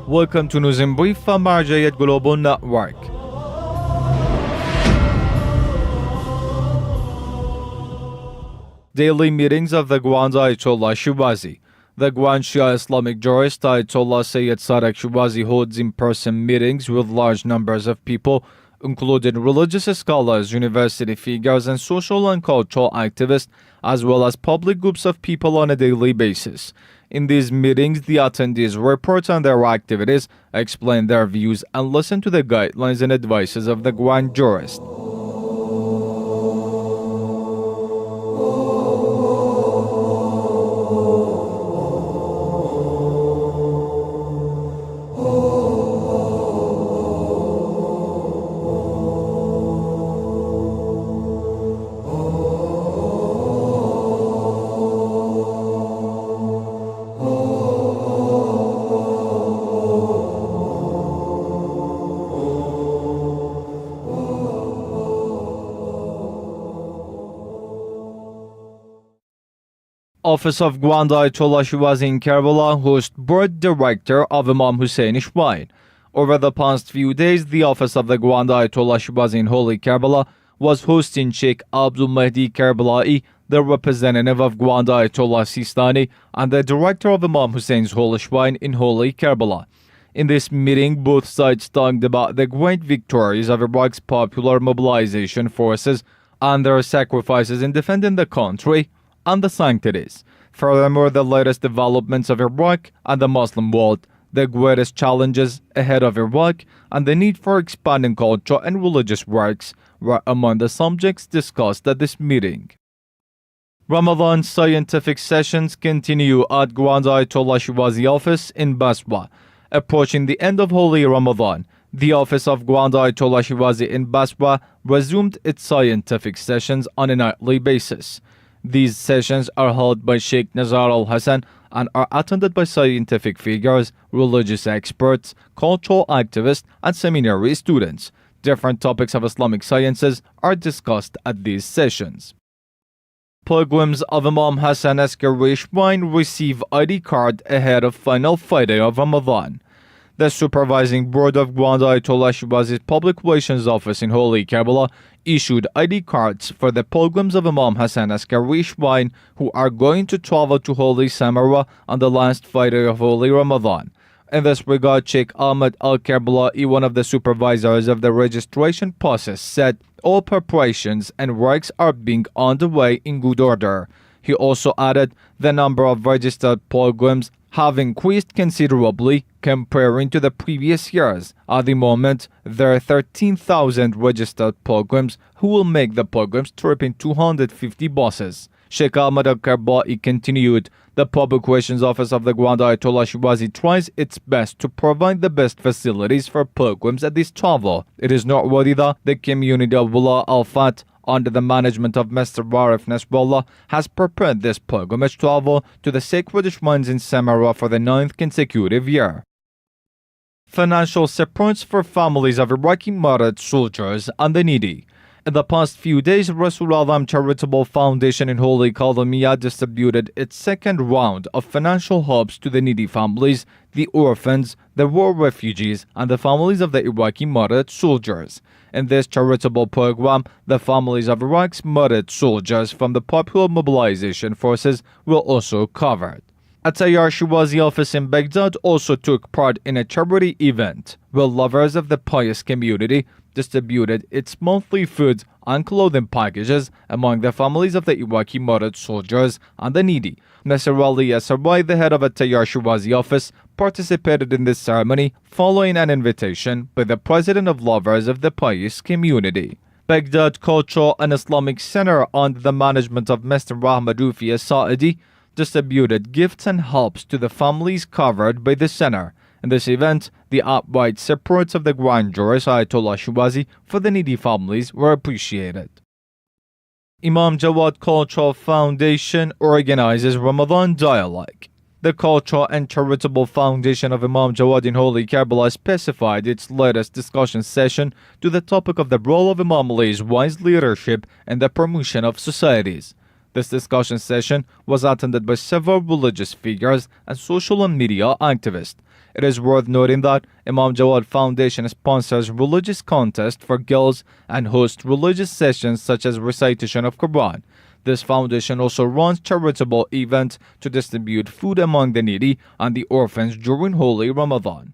Welcome to News in Brief from Martyred Global Network. Daily meetings of the Grand Ayatollah Shirazi. The Grand Shia Islamic jurist Ayatollah Sayyid Sadiq Shirazi holds in-person meetings with large numbers of people, including religious scholars, university figures, and social and cultural activists, as well as public groups of people on a daily basis. In these meetings, the attendees report on their activities, explain their views, and listen to the guidelines and advices of the Grand Jurist. Office of Grand Ayatollah Shirazi in Karbala hosts board director of Imam Husayn Shrine. Over the past few days, the office of the Grand Ayatollah Shirazi in Holy Karbala was hosting Sheikh Abdul Mahdi Karbalai, the representative of Grand Ayatollah Sistani, and the director of Imam Husayn's Holy Shrine in Holy Karbala. In this meeting, both sides talked about the great victories of Iraq's popular mobilization forces and their sacrifices in defending the country and the sanctities. Furthermore, the latest developments of Iraq and the Muslim world, the greatest challenges ahead of Iraq, and the need for expanding culture and religious works were among the subjects discussed at this meeting. Ramadan scientific sessions continue at Grand Ayatollah Shirazi office in Basra. Approaching the end of Holy Ramadan, the office of Grand Ayatollah Shirazi in Basra resumed its scientific sessions on a nightly basis. These sessions are held by Sheikh Nazar al-Hasan and are attended by scientific figures, religious experts, cultural activists, and seminary students. Different topics of Islamic sciences are discussed at these sessions. Pilgrims of Imam Hasan Askari Shrine receive ID card ahead of final Friday of Ramadan. The supervising board of Grand Ayatollah Shirazi's Public Relations Office in Holy Karbala issued ID cards for the pilgrims of Imam Hasan Askari Shrine who are going to travel to Holy Samarra on the last Friday of Holy Ramadan. In this regard, Sheikh Ahmed al-Karbala'i, one of the supervisors of the registration process, said all preparations and works are being underway in good order. He also added the number of registered pilgrims have increased considerably comparing to the previous years. At the moment, there are 13,000 registered pilgrims who will make the pilgrims trip in 250 buses. Sheikh Ahmed al-Karbala'i continued, the Public Relations Office of the Grand Ayatollah Shirazi tries its best to provide the best facilities for pilgrims at this travel. It is noteworthy that the community of Wala al-Fat, under the management of Mr. Arif Nasrallah, has prepared this pilgrimage travel to the sacred shrines in Samarra for the 9th consecutive year. Financial support for families of Iraqi martyred soldiers and the needy. In the past few days, Rasul Alam Charitable Foundation in Holy Kalamiya distributed its second round of financial helps to the needy families, the orphans, the war refugees, and the families of the Iraqi martyred soldiers. In this charitable program, the families of Iraq's martyred soldiers from the popular mobilization forces were also covered. A Tayyar Shirazi office in Baghdad also took part in a charity event where lovers of the pious community distributed its monthly food and clothing packages among the families of the Iraqi martyred soldiers and the needy. Nasser Ali Yasarai, the head of a Tayyar Shirazi office, participated in this ceremony following an invitation by the president of Lovers of the Pious Community. Baghdad Cultural and Islamic Center, under the management of Mr. Rahmadufi Saadi, distributed gifts and helps to the families covered by the center. In this event, the outright support of the Grand Jurist Ayatollah Shirazi for the needy families were appreciated. Imam Jawad Cultural Foundation organizes Ramadan Dialogue. The Cultural and Charitable Foundation of Imam Jawad in Holy Karbala specified its latest discussion session to the topic of the role of Imam Ali's wise leadership in the promotion of societies. This discussion session was attended by several religious figures and social and media activists. It is worth noting that Imam Jawad Foundation sponsors religious contests for girls and hosts religious sessions such as recitation of Quran. This foundation also runs charitable events to distribute food among the needy and the orphans during Holy Ramadan.